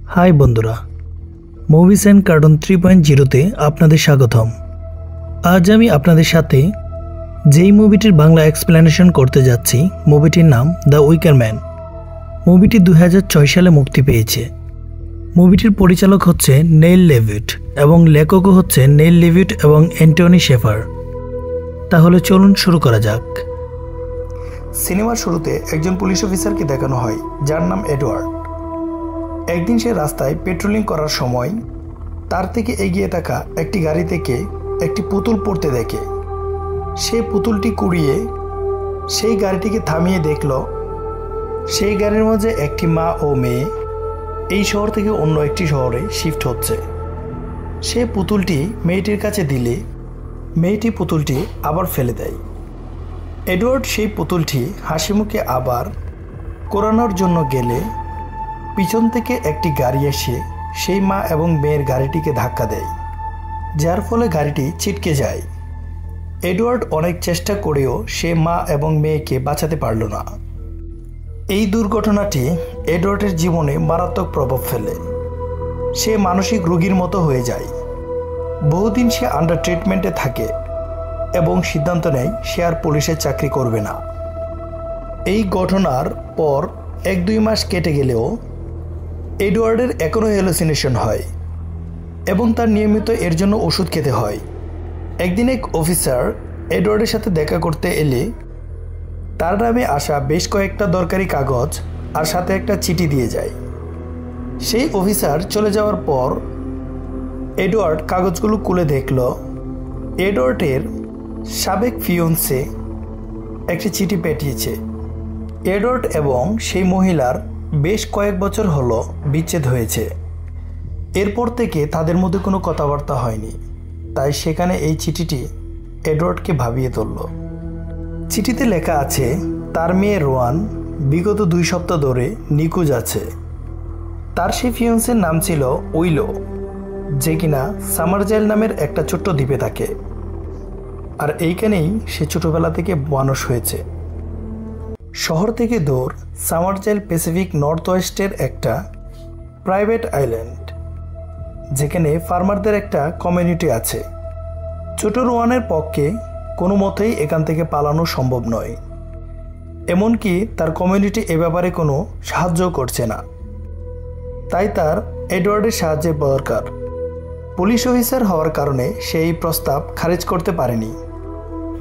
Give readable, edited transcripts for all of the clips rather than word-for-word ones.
High বন্ধুরা, movies and cartoon 3.0-তে আপনাদের স্বাগতম। আজ আমি আপনাদের সাথে যেই মুভিটির বাংলা এক্সপ্লেনেশন করতে যাচ্ছি, মুভিটির নাম দ্য উইকার ম্যান। মুভিটি 2006 সালে মুক্তি পেয়েছে। মুভিটির পরিচালক হচ্ছে নেইল লেভিট এবং লেখকও হচ্ছে নেইল লেভিট এবং অ্যান্টনি শেফার। তাহলে চলুন শুরু করা যাক। সিনেমার শুরুতে একজন পুলিশ অফিসারকে দেখানো হয় যার নাম এডওয়ার্ড। একদিন সে রাস্তায় পেট্রোলিং করার সময় তার থেকে এগিয়ে থাকা একটি গাড়ি থেকে একটি পুতুল পড়তে দেখে। সে পুতুলটি কুড়িয়ে সেই গাড়িটিকে থামিয়ে দেখল সেই গাড়ির মধ্যে একটি মা ও মেয়ে এই শহর থেকে অন্য একটি শহরে শিফট হচ্ছে। সে পুতুলটি মেয়েটির কাছে দিলে মেয়েটি পুতুলটি আবার ফেলে দেয়। এডওয়ার্ড সেই পুতুলটি হাসিমুখে আবার কোরানোর জন্য গেলে পিছন থেকে একটি গাড়ি এসে সেই মা এবং মেয়ের গাড়িটিকে ধাক্কা দেয়, যার ফলে গাড়িটি ছিটকে যায়। এডওয়ার্ড অনেক চেষ্টা করেও সে মা এবং মেয়েকে বাঁচাতে পারল না। এই দুর্ঘটনাটি এডওয়ার্ডের জীবনে মারাত্মক প্রভাব ফেলে। সে মানসিক রোগীর মতো হয়ে যায়। বহুদিন সে আন্ডার ট্রিটমেন্টে থাকে এবং সিদ্ধান্ত নেয় সে আর পুলিশের চাকরি করবে না। এই ঘটনার পর 1-2 মাস কেটে গেলেও এডওয়ার্ডের এখনও হ্যালুসিনেশন হয় এবং তার নিয়মিত এর জন্য ওষুধ খেতে হয়। একদিন এক অফিসার এডওয়ার্ডের সাথে দেখা করতে এলে তার নামে আসা বেশ কয়েকটা দরকারি কাগজ আর সাথে একটা চিঠি দিয়ে যায়। সেই অফিসার চলে যাওয়ার পর এডওয়ার্ড কাগজগুলো খুলে দেখল এডওয়ার্ডের সাবেক ফিয়ন্সে একটি চিঠি পাঠিয়েছে। এডওয়ার্ড এবং সেই মহিলার বেশ কয়েক বছর হলো বিচ্ছেদ হয়েছে। এরপর থেকে তাদের মধ্যে কোনো কথাবার্তা হয়নি, তাই সেখানে এই চিঠিটি এডওয়ার্ডকে ভাবিয়ে তুলল। চিঠিতে লেখা আছে তার মেয়ে রোয়ান বিগত 2 সপ্তাহ ধরে নিখোঁজ আছে। তার সেই ফিয়ন্সের নাম ছিল উইলো, যে কিনা সামারজাইল নামের একটা ছোট্ট দ্বীপে থাকে, আর এইখানেই সে ছোটবেলা থেকে মানুষ হয়েছে। শহর থেকে দূর সামারজাইল প্যাসিফিক নর্থ ওয়েস্টের একটা প্রাইভেট আইল্যান্ড, যেখানে ফার্মারদের একটা কমিউনিটি আছে। ছোট রোয়ানের পক্ষে কোনো মতেই এখান থেকে পালানো সম্ভব নয়, এমনকি তার কমিউনিটি এ ব্যাপারে কোনো সাহায্য করছে না। তাই তার এডওয়ার্ডের সাহায্যের দরকার। পুলিশ অফিসার হওয়ার কারণে সেই প্রস্তাব খারিজ করতে পারেনি।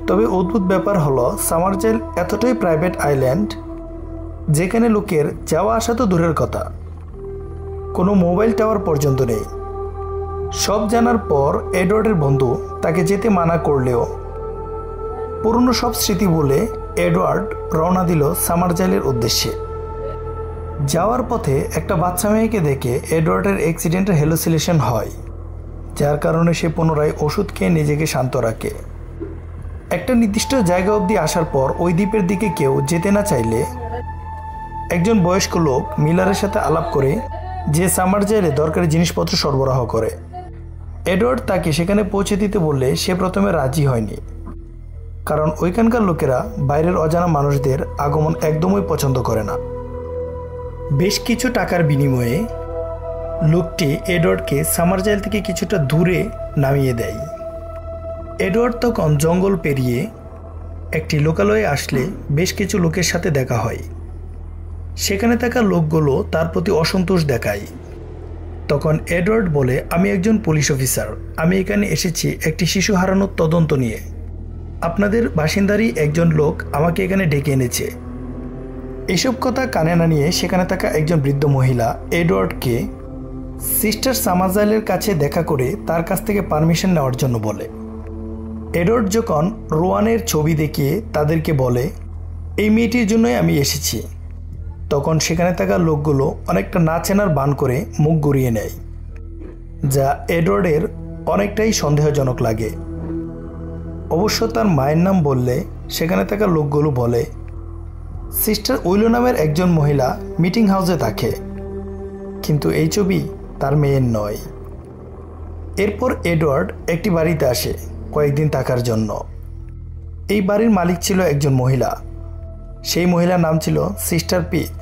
তবে অদ্ভুত ব্যাপার হলো সামারজাইল এতটাই প্রাইভেট আইল্যান্ড যেখানে লোকের যাওয়া আসা তো দূরের কথা, কোনো মোবাইল টাওয়ার পর্যন্ত নেই। সব জানার পর এডওয়ার্ডের বন্ধু তাকে যেতে মানা করলেও পুরনো সব স্মৃতি বলে এডওয়ার্ড রওনা দিল সামারজাইলের উদ্দেশ্যে। যাওয়ার পথে একটা বাচ্চা মেয়েকে দেখে এডওয়ার্ডের অ্যাক্সিডেন্টের হ্যালুসিনেশন হয়, যার কারণে সে পুনরায় ওষুধ খেয়ে নিজেকে শান্ত রাখে। একটা নির্দিষ্ট জায়গা অবধি আসার পর ওই দ্বীপের দিকে কেউ যেতে না চাইলে একজন বয়স্ক লোক মিলারের সাথে আলাপ করে যে সামারজাইলে দরকারি জিনিসপত্র সরবরাহ করে। এডওয়ার্ড তাকে সেখানে পৌঁছে দিতে বললে সে প্রথমে রাজি হয়নি, কারণ ওইখানকার লোকেরা বাইরের অজানা মানুষদের আগমন একদমই পছন্দ করে না। বেশ কিছু টাকার বিনিময়ে লোকটি এডওয়ার্ডকে সামারজাইল থেকে কিছুটা দূরে নামিয়ে দেয়। এডওয়ার্ড তখন জঙ্গল পেরিয়ে একটি লোকালয়ে আসলে বেশ কিছু লোকের সাথে দেখা হয়। সেখানে থাকা লোকগুলো তার প্রতি অসন্তোষ দেখায়। তখন এডওয়ার্ড বলে, আমি একজন পুলিশ অফিসার, আমি এখানে এসেছি একটি শিশু হারানোর তদন্ত নিয়ে। আপনাদের বাসিন্দারই একজন লোক আমাকে এখানে ডেকে এনেছে। এসব কথা কানে না নিয়ে সেখানে থাকা একজন বৃদ্ধ মহিলা এডওয়ার্ডকে সিস্টার সামারজাইলের কাছে দেখা করে তার কাছ থেকে পারমিশন নেওয়ার জন্য বলে। এডওয়ার্ড যখন রোয়ানের ছবি দেখিয়ে তাদেরকে বলে এই মেয়েটির জন্যই আমি এসেছি, তখন সেখানে থাকা লোকগুলো অনেকটা না চেনার ভান করে মুখ ঘুরিয়ে নেয়, যা এডওয়ার্ডের অনেকটাই সন্দেহজনক লাগে। অবশ্য তার মায়ের নাম বললে সেখানে থাকা লোকগুলো বলে সিস্টার উইলো নামের একজন মহিলা মিটিং হাউসে থাকে, কিন্তু এই ছবি তার মেয়ের নয়। এরপর এডওয়ার্ড একটি বাড়িতে আসে কয়েকদিন থাকার জন্য। এই বাড়ির মালিক ছিল একজন মহিলা। সেই মহিলার নাম ছিল সিস্টার পিচ।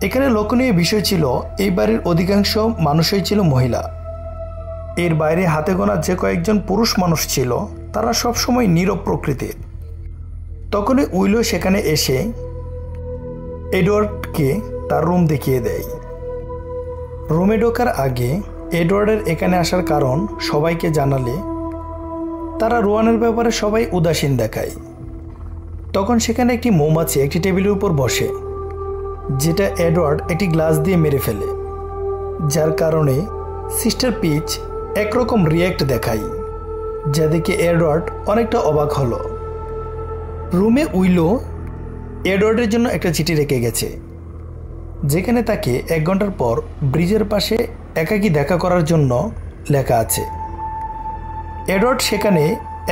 এখানে লক্ষণীয় বিষয় ছিল এই বাড়ির অধিকাংশ মানুষই ছিল মহিলা। এর বাইরে হাতে গোনা যে কয়েকজন পুরুষ মানুষ ছিল তারা সবসময় নীরব প্রকৃতির। তখনই উইলো সেখানে এসে এডওয়ার্ডকে তার রুম দেখিয়ে দেয়। রুমে ঢোকার আগে এডওয়ার্ডের এখানে আসার কারণ সবাইকে জানালে তারা রোয়ানের ব্যাপারে সবাই উদাসীন দেখায়। তখন সেখানে একটি মৌমাছি একটি টেবিলের উপর বসে, যেটা এডওয়ার্ড একটি গ্লাস দিয়ে মেরে ফেলে, যার কারণে সিস্টার পিচ একরকম রিয়্যাক্ট দেখায়, যা দেখে এডওয়ার্ড অনেকটা অবাক হলো। রুমে উইলো এডওয়ার্ডের জন্য একটা চিঠি রেখে গেছে, যেখানে তাকে 1 ঘন্টার পর ব্রিজের পাশে একাকী দেখা করার জন্য লেখা আছে। এডওয়ার্ড সেখানে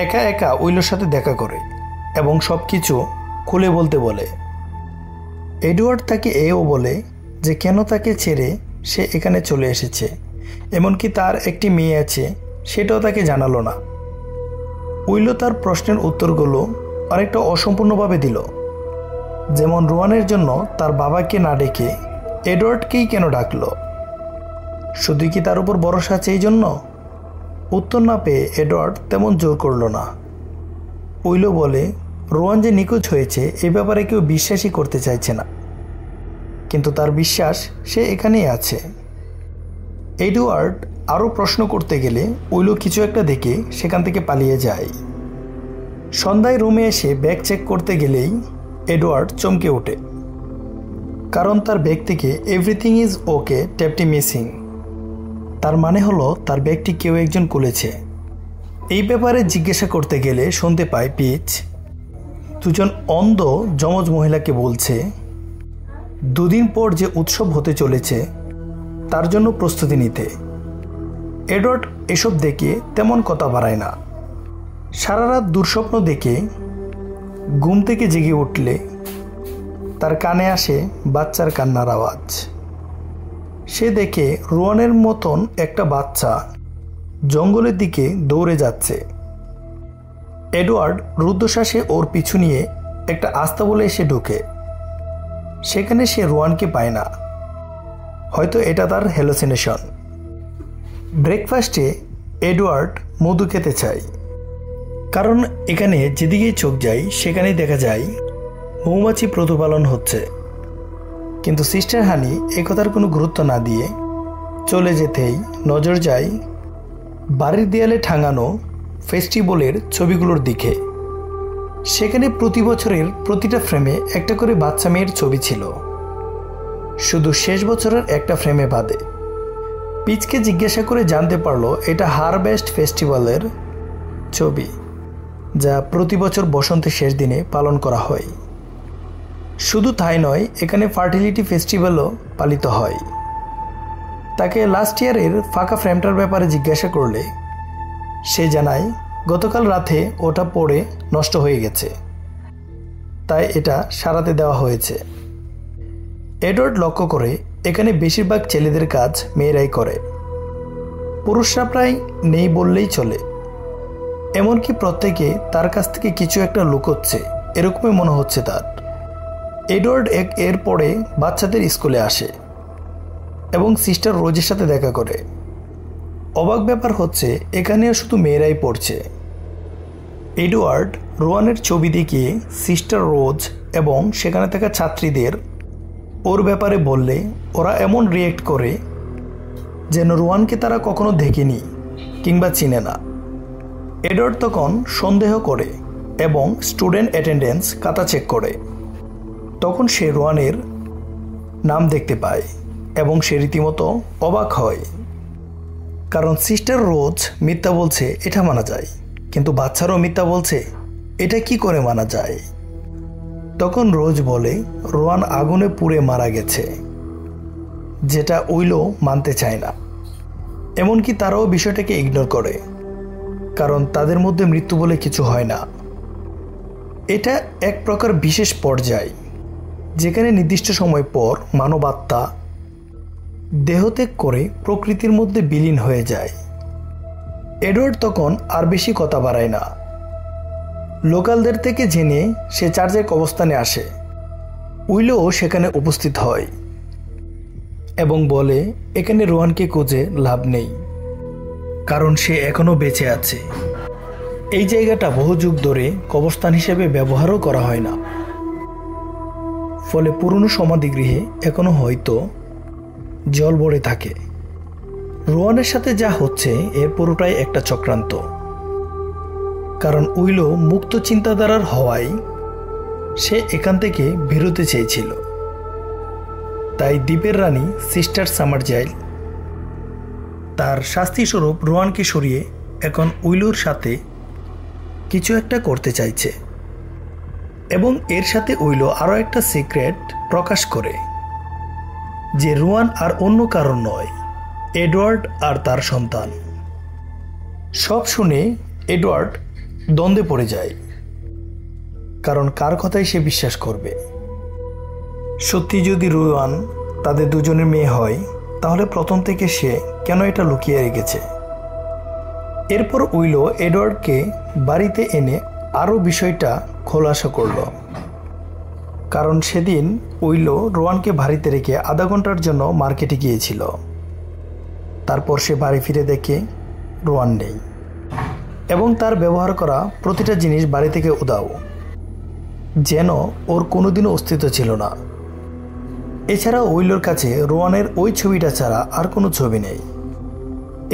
একা একা উইলোর সাথে দেখা করে এবং সব কিছু খুলে বলতে বলে। এডওয়ার্ড তাকে এও বলে যে কেন তাকে ছেড়ে সে এখানে চলে এসেছে, এমনকি তার একটি মেয়ে আছে সেটাও তাকে জানালো না। উইলো তার প্রশ্নের উত্তরগুলো অনেকটা অসম্পূর্ণভাবে দিল, যেমন রোয়ানের জন্য তার বাবাকে না ডেকে এডওয়ার্ডকেই কেন ডাকলো, শুধু কি তার উপর ভরসা আছে এই জন্য? উত্তর না পেয়ে এডওয়ার্ড তেমন জোর করল না। উইলো বলে রোয়ান যে নিখোঁজ হয়েছে এ ব্যাপারে কেউ বিশ্বাসই করতে চাইছে না, কিন্তু তার বিশ্বাস সে এখানেই আছে। এডওয়ার্ড আরও প্রশ্ন করতে গেলে উইলো কিছু একটা দেখে সেখান থেকে পালিয়ে যায়। সন্ধ্যায় রুমে এসে ব্যাগ চেক করতে গেলেই এডওয়ার্ড চমকে ওঠে, কারণ তার ব্যাগ থেকে এভরিথিং ইজ ওকে ট্যাপটি মিসিং। তার মানে হলো তার ব্যাগটি কেউ একজন খুলেছে। এই ব্যাপারে জিজ্ঞাসা করতে গেলে শুনতে পায় পিচ 2জন অন্ধ যমজ মহিলাকে বলছে 2 দিন পর যে উৎসব হতে চলেছে তার জন্য প্রস্তুতি নিতে। এডওয়ার্ড এসব দেখে তেমন কথা বাড়ায় না। সারা রাত দুঃস্বপ্ন দেখে ঘুম থেকে জেগে উঠলে তার কানে আসে বাচ্চার কান্নার আওয়াজ। সে দেখে রোয়ানের মতন একটা বাচ্চা জঙ্গলের দিকে দৌড়ে যাচ্ছে। এডওয়ার্ড রুদ্ধশ্বাসে ওর পিছু নিয়ে একটা আস্তাবলে এসে ঢুকে। সেখানে সে রোয়ানকে পায় না, হয়তো এটা তার হ্যালুসিনেশন। ব্রেকফাস্টে এডওয়ার্ড মধু খেতে চায়, কারণ এখানে যেদিকেই চোখ যায় সেখানেই দেখা যায় মৌমাছি প্রতিপালন হচ্ছে। কিন্তু সিস্টার হানি একথার কোনো গুরুত্ব না দিয়ে চলে যেতেই নজর যায় বাড়ির দেয়ালে টাঙানো ফেস্টিভ্যালের ছবিগুলোর দিকে। সেখানে প্রতি বছরের প্রতিটা ফ্রেমে একটা করে বাচ্চা মেয়ের ছবি ছিল, শুধু শেষ বছরের একটা ফ্রেমে বাদে। পিচকে জিজ্ঞাসা করে জানতে পারলো এটা হারভেস্ট ফেস্টিভ্যালের ছবি, যা প্রতি বছর বসন্তের শেষ দিনে পালন করা হয়। শুধু তাই নয়, এখানে ফার্টিলিটি ফেস্টিভ্যালও পালিত হয়। তাকে লাস্ট ইয়ারের ফাঁকা ফ্রেমটার ব্যাপারে জিজ্ঞাসা করলে সে জানায় গতকাল রাতে ওটা পড়ে নষ্ট হয়ে গেছে, তাই এটা সারাতে দেওয়া হয়েছে। এডওয়ার্ড লক্ষ্য করে এখানে বেশিরভাগ ছেলেদের কাজ মেয়েরাই করে, পুরুষরা প্রায় নেই বললেই চলে। এমনকি প্রত্যেকে তার কাছ থেকে কিছু একটা লুকোচ্ছে এরকমই মনে হচ্ছে তার। এডওয়ার্ড এর পরে বাচ্চাদের স্কুলে আসে এবং সিস্টার রোজের সাথে দেখা করে। অবাক ব্যাপার হচ্ছে এখানেও শুধু মেয়েরাই পড়ছে। এডওয়ার্ড রোয়ানের ছবি দেখিয়ে সিস্টার রোজ এবং সেখানে থাকা ছাত্রীদের ওর ব্যাপারে বললে ওরা এমন রিয়েক্ট করে যেন রোয়ানকে তারা কখনো দেখেনি কিংবা চিনে না। এডওয়ার্ড তখন সন্দেহ করে এবং স্টুডেন্ট অ্যাটেন্ডেন্স খাতা চেক করে। তখন সে রোয়ানের নাম দেখতে পায় এবং সে রীতিমতো অবাক হয়, কারণ সিস্টার রোজ মিথ্যা বলছে এটা মানা যায়, কিন্তু বাচ্চারাও মিথ্যা বলছে এটা কি করে মানা যায়। তখন রোজ বলে রোয়ান আগুনে পুড়ে মারা গেছে, যেটা উইলো মানতে চায় না। এমনকি তারাও বিষয়টাকে ইগনোর করে, কারণ তাদের মধ্যে মৃত্যু বলে কিছু হয় না। এটা এক প্রকার বিশেষ পর্যায় যেখানে নির্দিষ্ট সময় পর মানবাত্মা দেহত্যাগ করে প্রকৃতির মধ্যে বিলীন হয়ে যায়। এডওয়ার্ড তখন আর বেশি কথা বাড়ায় না। লোকালদের থেকে জেনে সে চার্চের কবরস্থানে আসে। উইলো সেখানে উপস্থিত হয় এবং বলে এখানে রোহানকে খুঁজে লাভ নেই, কারণ সে এখনও বেঁচে আছে। এই জায়গাটা বহু যুগ ধরে কবরস্থান হিসেবে ব্যবহারও করা হয় না, ফলে পুরনো সমাধিগৃহে এখনও হয়তো জল ভরে থাকে। রোহানের সাথে যা হচ্ছে এর পুরোটাই একটা চক্রান্ত, কারণ উইলো মুক্ত চিন্তাধারার হওয়ায় সে এখান থেকে বেরোতে চেয়েছিল। তাই দ্বীপের রানী সিস্টার সামারজাইল তার শাস্তিস্বরূপ রোহানকে সরিয়ে এখন উইলোর সাথে কিছু একটা করতে চাইছে, এবং এর সাথে উইলো আরও একটা সিক্রেট প্রকাশ করে যে রোহান আর অন্য কারণ নয়, এডওয়ার্ড আর তার সন্তান। সব শুনে এডওয়ার্ড দ্বন্দ্বে পড়ে যায়, কারণ কার কথাই সে বিশ্বাস করবে। সত্যি যদি রোহান তাদের দুজনের মেয়ে হয়, তাহলে প্রথম থেকে সে কেন এটা লুকিয়ে রেখেছে? এরপর উইলো এডওয়ার্ডকে বাড়িতে এনে আরও বিষয়টা খোলাসা করল, কারণ সেদিন উইলো রোহানকে বাড়িতে রেখে আধা ঘন্টার জন্য মার্কেটে গিয়েছিল। তারপর সে বাড়ি ফিরে দেখে রোহান নেই, এবং তার ব্যবহার করা প্রতিটা জিনিস বাড়ি থেকে উধাও, যেন ওর কোনোদিনও অস্তিত্ব ছিল না। এছাড়া উইলোর কাছে রোহানের ওই ছবিটা ছাড়া আর কোনো ছবি নেই।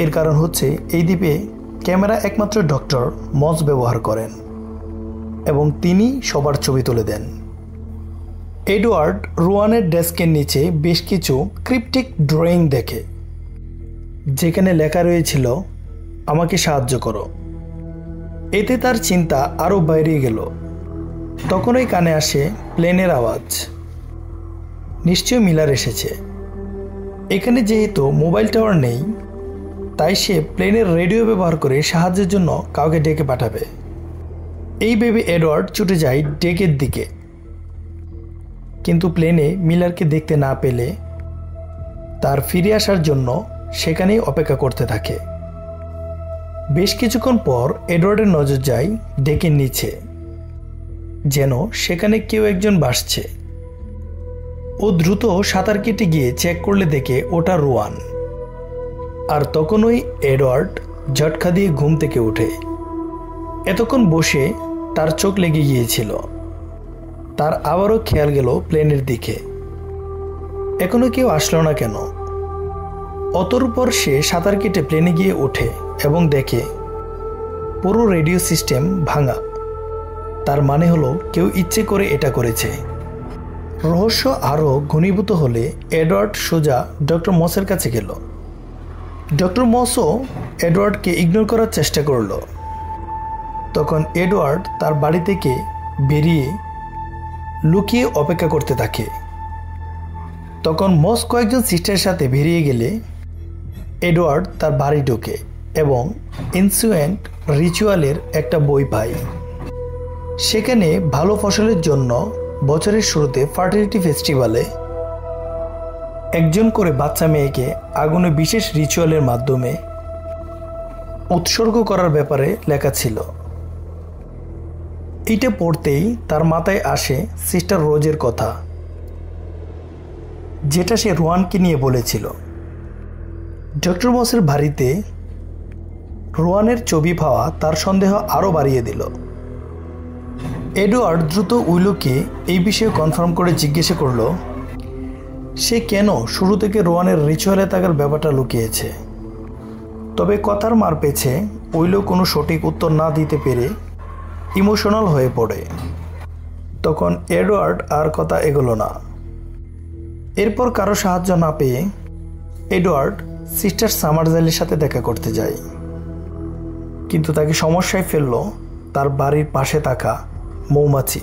এর কারণ হচ্ছে এই দ্বীপে ক্যামেরা একমাত্র ডক্টর মস ব্যবহার করেন, এবং তিনি সবার ছবি তুলে দেন। এডওয়ার্ড রোহানের ডেস্কের নিচে বেশ কিছু ক্রিপ্টিক ড্রয়িং দেখে, যেখানে লেখা রয়েছিল আমাকে সাহায্য করো। এতে তার চিন্তা আরও বাইরে গেল। তখনই কানে আসে প্লেনের আওয়াজ। নিশ্চয় মিলার এসেছে। এখানে যেহেতু মোবাইল টাওয়ার নেই, তাই সে প্লেনের রেডিও ব্যবহার করে সাহায্যের জন্য কাউকে ডেকে পাঠাবে। এই ভেবে এডওয়ার্ড ছুটে যায় ডেকের দিকে, কিন্তু প্লেনে মিলারকে দেখতে না পেলে তার ফিরে আসার জন্য সেখানেই অপেক্ষা করতে থাকে। বেশ কিছুক্ষণ পর এডওয়ার্ডের নজর যায় ডেকের নিচে, যেন সেখানে কেউ একজন ভাসছে। ও দ্রুত সাঁতার কেটে গিয়ে চেক করলে দেখে ওটা রোহান। আর তখনই এডওয়ার্ড ঝটকা দিয়ে ঘুম থেকে ওঠে। এতক্ষণ বসে তার চোখ লেগে গিয়েছিল। তার আবারও খেয়াল গেল প্লেনের দিকে, এখনো কেউ আসলো না কেন। অতর পর সে সাঁতার কেটে প্লেনে গিয়ে ওঠে এবং দেখে পুরো রেডিও সিস্টেম ভাঙা। তার মানে হলো কেউ ইচ্ছে করে এটা করেছে। রহস্য আরও ঘনীভূত হলে এডওয়ার্ড সোজা ডক্টর মসের কাছে গেল। ডক্টর মসও এডওয়ার্ডকে ইগনোর করার চেষ্টা করল। তখন এডওয়ার্ড তার বাড়ি থেকে বেরিয়ে লুকিয়ে অপেক্ষা করতে থাকে। তখন মস কয়েকজন সিস্টারের সাথে বেরিয়ে গেলে এডওয়ার্ড তার বাড়ি ঢোকে এবং এনসিয়েন্ট রিচুয়ালের একটা বই পায়। সেখানে ভালো ফসলের জন্য বছরের শুরুতে ফার্টিলিটি ফেস্টিভ্যালে একজন করে বাচ্চা মেয়েকে আগুনে বিশেষ রিচুয়ালের মাধ্যমে উৎসর্গ করার ব্যাপারে লেখা ছিল। এটা পড়তেই তার মাথায় আসে সিস্টার রোজের কথা, যেটা সে রোহানকে নিয়ে বলেছিল। ডক্টর মসের বাড়িতে রোহানের ছবি পাওয়া তার সন্দেহ আরও বাড়িয়ে দিল। এডওয়ার্ড দ্রুত উইলোকে এই বিষয়ে কনফার্ম করে জিজ্ঞাসা করল সে কেন শুরু থেকে রোহানের রিচুয়ালে থাকার ব্যাপারটা লুকিয়েছে। তবে কথার মার পেছে উইলো কোনো সঠিক উত্তর না দিতে পেরে ইমোশনাল হয়ে পড়ে। তখন এডওয়ার্ড আর কথা এগোলো না। এরপর কারো সাহায্য না পেয়ে এডওয়ার্ড সিস্টার সামারজাইলের সাথে দেখা করতে যায়, কিন্তু তাকে সমস্যায় ফেলল তার বাড়ির পাশে থাকা মৌমাছি।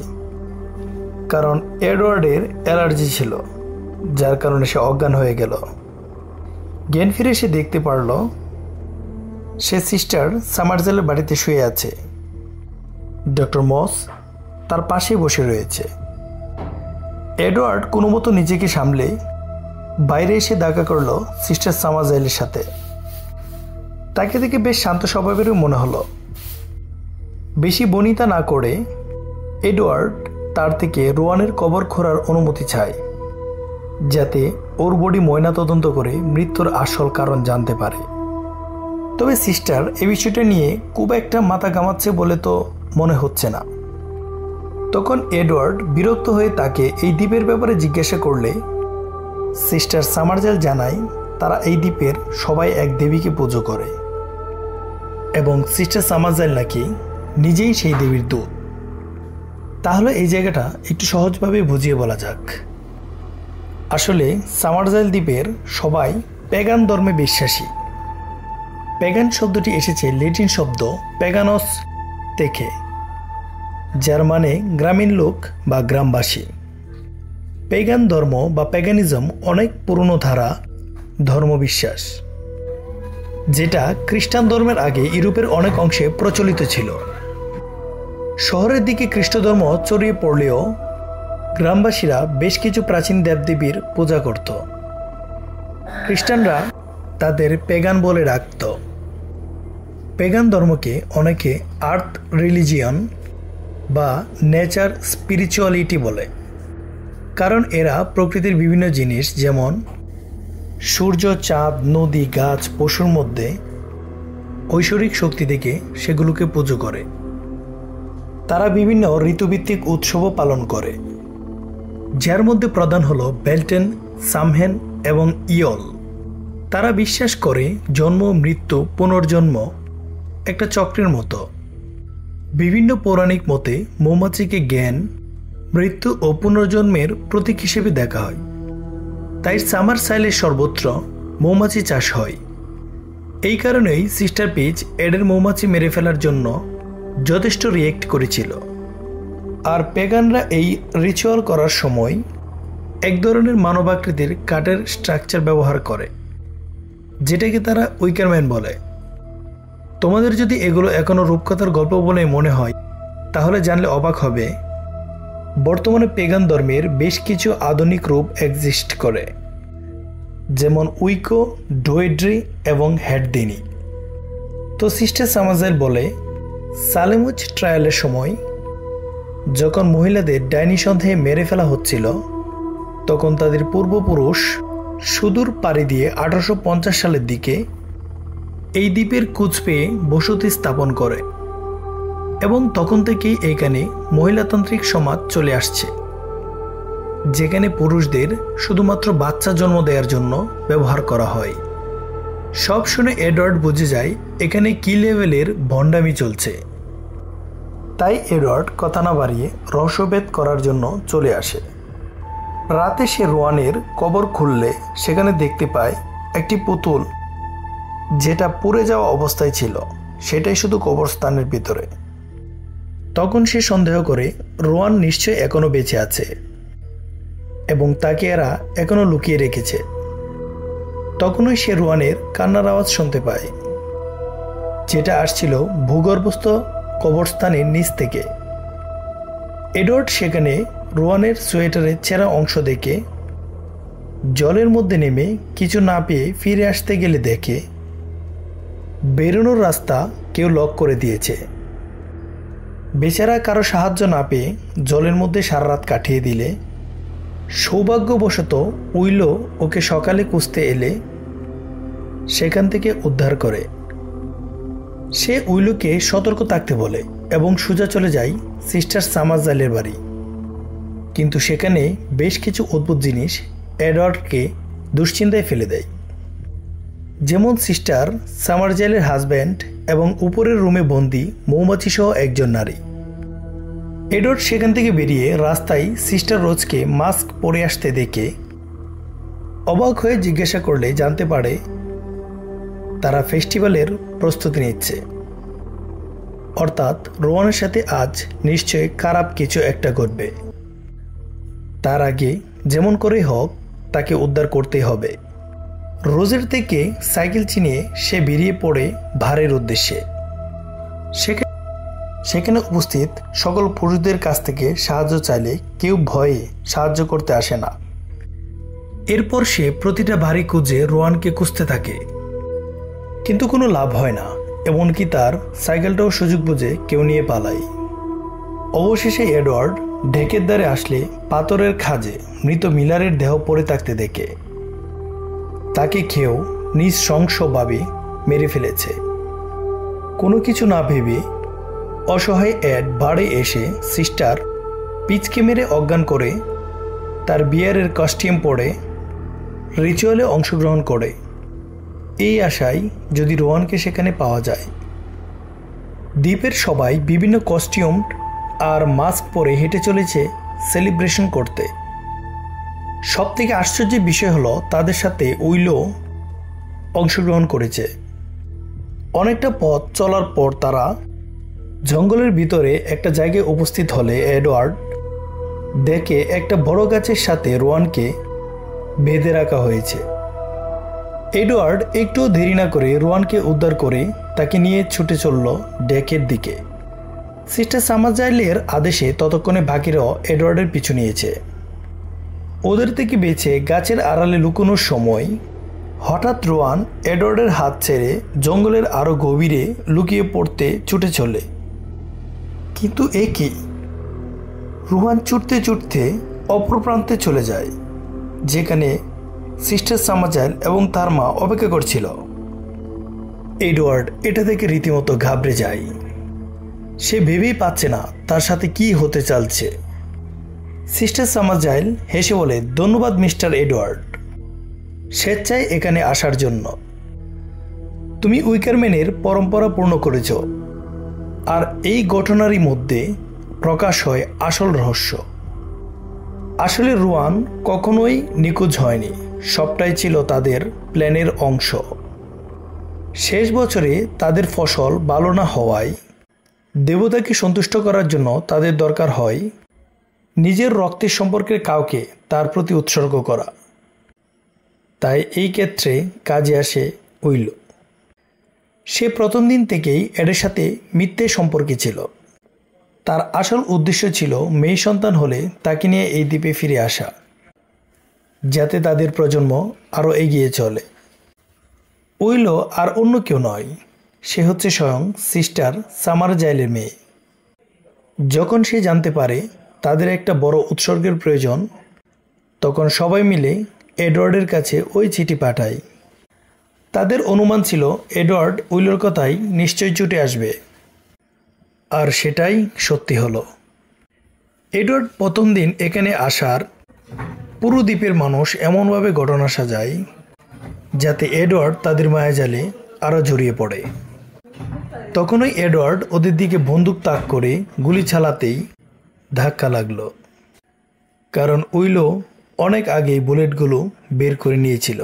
কারণ এডওয়ার্ডের অ্যালার্জি ছিল, যার কারণে সে অজ্ঞান হয়ে গেল। জ্ঞান ফিরে সে দেখতে পারল সে সিস্টার সামারজাইলের বাড়িতে শুয়ে আছে। ডক্টর মস তার পাশে বসে রয়েছে। এডওয়ার্ড কোনো মতো নিজেকে সামলে বাইরে এসে দেখা করল সিস্টার সামারজাইলের সাথে। তাকে দেখে বেশ শান্ত স্বভাবেরও মনে হলো। বেশি বনিতা না করে এডওয়ার্ড তার থেকে রোহানের কবর খোঁড়ার অনুমতি চায়। যাতে ওর বডি ময়নাতদন্ত করে মৃত্যুর আসল কারণ জানতে পারে। তবে সিস্টার এই বিষয়টা নিয়ে খুব একটা মাথা ঘামাচ্ছে বলে তো মনে হচ্ছে না। তখন এডওয়ার্ড বিরক্ত হয়ে তাকে এই দ্বীপের ব্যাপারে জিজ্ঞাসা করলে সিস্টার সামারজেল জানায় তারা এই দ্বীপের সবাই এক দেবীকে পুজো করে এবং সিস্টার সামারজেল নাকি নিজেই সেই দেবীর দূত। তাহলে এই জায়গাটা একটু সহজভাবে বুঝিয়ে বলা যাক। আসলে সামারজেল দ্বীপের সবাই প্যাগান ধর্মে বিশ্বাসী। প্যাগান শব্দটি এসেছে ল্যাটিন শব্দ প্যাগানস থেকে, যার মানে গ্রামীণ লোক বা গ্রামবাসী। প্যাগান ধর্ম বা প্যাগানিজম অনেক পুরনো ধারা ধর্মবিশ্বাস, যেটা খ্রিস্টান ধর্মের আগে ইউরোপের অনেক অংশে প্রচলিত ছিল। শহরের দিকে খ্রিস্ট ধর্ম ছড়িয়ে পড়লেও গ্রামবাসীরা বেশ কিছু প্রাচীন দেবদেবীর পূজা করত। খ্রিস্টানরা তাদের পেগান বলে ডাকত। পেগান ধর্মকে অনেকে আর্থ রিলিজিয়ন বা নেচার স্পিরিচুয়ালিটি বলে, কারণ এরা প্রকৃতির বিভিন্ন জিনিস যেমন সূর্য, চাঁদ, নদী, গাছ, পশুর মধ্যে ঐশ্বরিক শক্তি থেকে সেগুলোকে পুজো করে। তারা বিভিন্ন ঋতুভিত্তিক উৎসবও পালন করে, যার মধ্যে প্রধান হল বেলটেন, সামহেন এবং ইয়ল। তারা বিশ্বাস করে জন্ম, মৃত্যু, পুনর্জন্ম একটা চক্রের মতো। বিভিন্ন পৌরাণিক মতে মৌমাছিকে জ্ঞান, মৃত্যু ও পুনর্জন্মের প্রতীক হিসেবে দেখা হয়। তাই সামার সাইলের সর্বত্র মৌমাছি চাষ হয়। এই কারণেই সিস্টার পিচ এডের মৌমাছি মেরে ফেলার জন্য যথেষ্ট রিয়েক্ট করেছিল। আর পেগানরা এই রিচুয়াল করার সময় এক ধরনের মানবাকৃতির কাঠের স্ট্রাকচার ব্যবহার করে, যেটাকে তারা উইকারম্যান বলে। তোমাদের যদি এগুলো এখনো রূপকথার গল্প বলে মনে হয়, তাহলে জানলে অবাক হবে বর্তমানে পেগান ধর্মের বেশ কিছু আধুনিক রূপ এক্সিস্ট করে, যেমন উইকো, ডোয়েড্রি এবং হেডদিনি। তো সিস্টার সামারজেল বলে সালেমুচ ট্রায়ালের সময় যখন মহিলাদের ডাইনি সন্দেহে মেরে ফেলা হচ্ছিল, তখন তাদের পূর্বপুরুষ সুদূর পাড়ি দিয়ে 1850 সালের দিকে এই দ্বীপের খোঁজ পেয়ে বসতি স্থাপন করে এবং তখন থেকেই এখানে মহিলাতান্ত্রিক সমাজ চলে আসছে, যেখানে পুরুষদের শুধুমাত্র বাচ্চা জন্ম দেওয়ার জন্য ব্যবহার করা হয়। সব শুনে এডওয়ার্ড বুঝে যায় এখানে কি লেভেলের ভণ্ডামি চলছে। তাই এডওয়ার্ড কথা না বাড়িয়ে রহস্যভেদ করার জন্য চলে আসে। রাতে সে রোয়ানের কবর খুললে সেখানে দেখতে পায় একটি পুতুল, যেটা পুড়ে যাওয়া অবস্থায় ছিল, সেটাই শুধু কবরস্থানের ভিতরে। তখন সে সন্দেহ করে রোয়ান নিশ্চয় এখনো বেঁচে আছে এবং তাকে এরা এখনো লুকিয়ে রেখেছে। তখনই সে রোয়ানের কান্নার আওয়াজ শুনতে পায়, যেটা আসছিল ভূগর্ভস্থ কবরস্থানের নিচ থেকে। এডওয়ার্ড সেখানে রোয়ানের সোয়েটারের ছেঁড়া অংশ দেখে জলের মধ্যে নেমে কিছু না পেয়ে ফিরে আসতে গেলে দেখে বেরোনোর রাস্তা কেউ লক করে দিয়েছে। বেচারা কারো সাহায্য না পেয়ে জলের মধ্যে সারা রাত কাটিয়ে দিলে সৌভাগ্যবশত উইলো ওকে সকালে খুঁজতে এলে সেখান থেকে উদ্ধার করে। সে উইলোকে সতর্ক থাকতে বলে এবং সোজা চলে যায় সিস্টার সামারজেলের বাড়ি। কিন্তু সেখানে বেশ কিছু অদ্ভুত জিনিস এডওয়ার্ডকে দুশ্চিন্তায় ফেলে দেয়, যেমন সিস্টার সামারজেলের হাজব্যান্ড এবং উপরের রুমে বন্দি মৌমাছি সহ একজন নারী। এডওয়ার্ড সেখান থেকে বেরিয়ে রাস্তায় সিস্টার রোজকে মাস্ক পরে আসতে দেখে অবাক হয়ে জিজ্ঞাসা করলে জানতে পারে তারা ফেস্টিভ্যালের প্রস্তুতি নিচ্ছে, অর্থাৎ রোয়ানের সাথে আজ নিশ্চয় খারাপ কিছু একটা ঘটবে। তার আগে যেমন করেই হোক তাকে উদ্ধার করতে হবে। রোজের থেকে সাইকেল চিনিয়ে সে বেরিয়ে পড়ে ভারের উদ্দেশ্যে। সেখানে উপস্থিত সকল পুরুষদের কাছ থেকে সাহায্য চাইলে কেউ ভয়ে সাহায্য করতে আসে না। এরপর সে প্রতিটা ভারী খুঁজে রোয়ানকে খুঁজতে থাকে, কিন্তু কোনো লাভ হয় না। এমনকি তার সাইকেলটাও সুযোগ বুঝে কেউ নিয়ে পালায়। অবশেষে এডওয়ার্ড ডেকের দ্বারে আসলে পাথরের খাঁজে মৃত মিলারের দেহ পড়ে থাকতে দেখে তাকে খেয়েও নৃশংসভাবে মেরে ফেলেছে। কোনো কিছু না ভেবে অসহায় এড বাড়ি এসে সিস্টার পিচকে মেরে অজ্ঞান করে তার বিয়ারের কস্টিউম পরে রিচুয়ালে অংশগ্রহণ করে, এই আশায় যদি রোয়ানকে সেখানে পাওয়া যায়। দ্বীপের সবাই বিভিন্ন কস্টিউম আর মাস্ক পরে হেঁটে চলেছে সেলিব্রেশন করতে। সবথেকে আশ্চর্যের বিষয় হলো তাদের সাথে উইলো অংশগ্রহণ করেছে। অনেকটা পথ চলার পর তারা জঙ্গলের ভিতরে একটা জায়গায় উপস্থিত হলে এডওয়ার্ড দেখে একটা বড় গাছের সাথে রোয়ানকে বেঁধে রাখা হয়েছে। এডওয়ার্ড একটুও দেরি না করে রোয়ানকে উদ্ধার করে তাকে নিয়ে ছুটে চলল ডেকের দিকে। সিস্টার সামারজাইলের আদেশে ততক্ষণে বাকিরাও এডওয়ার্ডের পিছু নিয়েছে। ওদের থেকে বেঁচে গাছের আড়ালে লুকোনোর সময় হঠাৎ রোয়ান এডওয়ার্ডের হাত ছেড়ে জঙ্গলের আরও গভীরে লুকিয়ে পড়তে ছুটে চলে। কিন্তু এ কি, রোয়ান ছুটতে ছুটতে অপর প্রান্তে চলে যায়, যেখানে সিস্টার সামারজাইল এবং তার মা অপেক্ষা করছিল। এডওয়ার্ড এটা থেকে রীতিমতো ঘাবড়ে যায়। সে ভেবেই পাচ্ছে না তার সাথে কি হতে চলছে। সিস্টার সামারজাইল হেসে বলে, ধন্যবাদ মিস্টার এডওয়ার্ড, স্বেচ্ছায় এখানে আসার জন্য। তুমি উইকারম্যানের পরম্পরা পূর্ণ করেছ। আর এই ঘটনারই মধ্যে প্রকাশ হয় আসল রহস্য। আসলে রোয়ান কখনোই নিখোঁজ হয়নি, সবটাই ছিল তাদের প্ল্যানের অংশ। শেষ বছরে তাদের ফসল ভালো না হওয়ায় দেবতাকে সন্তুষ্ট করার জন্য তাদের দরকার হয় নিজের রক্তের সম্পর্কের কাউকে তার প্রতি উৎসর্গ করা। তাই এই ক্ষেত্রে কাজে আসে উইলো। সে প্রথম দিন থেকেই এদের সাথে মিথ্যে সম্পর্কে ছিল। তার আসল উদ্দেশ্য ছিল মেয়ে সন্তান হলে তাকে নিয়ে এই দ্বীপে ফিরে আসা, যাতে তাদের প্রজন্ম আরও এগিয়ে চলে। উইলো আর অন্য কেউ নয়, সে হচ্ছে স্বয়ং সিস্টার সামারজাইলের মেয়ে। যখন সে জানতে পারে তাদের একটা বড় উৎসর্গের প্রয়োজন, তখন সবাই মিলে এডওয়ার্ডের কাছে ওই চিঠি পাঠায়। তাদের অনুমান ছিল এডওয়ার্ড উইলোর কথাই নিশ্চয়ই ছুটে আসবে, আর সেটাই সত্যি হলো। এডওয়ার্ড প্রথম দিন এখানে আসার পুরো দ্বীপের মানুষ এমনভাবে ঘটনা সাজায় যাতে এডওয়ার্ড তাদের মায়াজালে আরও জড়িয়ে পড়ে। তখনই এডওয়ার্ড ওদের দিকে বন্দুক তাক করে গুলি চালাতেই ধাক্কা লাগলো, কারণ উইলো অনেক আগেই বুলেটগুলো বের করে নিয়েছিল।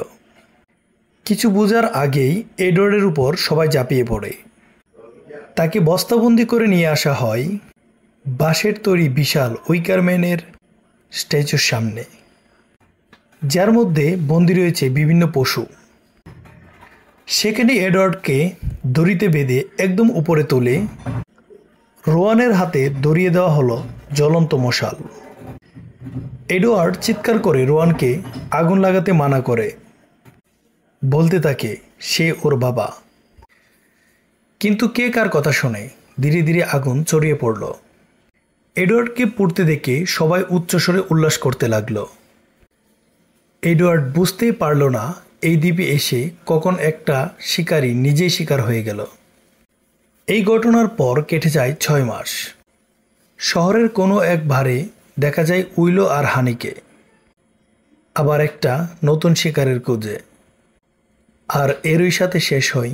কিছু বোঝার আগেই এডওয়ার্ডের উপর সবাই ঝাঁপিয়ে পড়ে। তাকে বস্তাবন্দি করে নিয়ে আসা হয় বাঁশের তৈরি বিশাল উইকারম্যানের স্ট্যাচুর সামনে, যার মধ্যে বন্দি রয়েছে বিভিন্ন পশু। সেখানে এডওয়ার্ডকে দড়িতে বেঁধে একদম উপরে তুলে রোয়ানের হাতে ধরিয়ে দেওয়া হলো জ্বলন্ত মশাল। এডওয়ার্ড চিৎকার করে রোয়ানকে আগুন লাগাতে মানা করে, বলতে থাকে সে ওর বাবা। কিন্তু কে কার কথা শোনে। ধীরে ধীরে আগুন ছড়িয়ে পড়ল। এডওয়ার্ডকে পুড়তে দেখে সবাই উচ্চস্বরে উল্লাস করতে লাগলো। এডওয়ার্ড বুঝতেই পারল না এই দ্বীপে এসে কখন একটা শিকারী নিজেই শিকার হয়ে গেল। এই ঘটনার পর কেটে যায় 6 মাস। শহরের কোনো এক ভারে দেখা যায় উইলো আর হানিকে, আবার একটা নতুন শিকারের খোঁজে। আর এরই সাথে শেষ হয়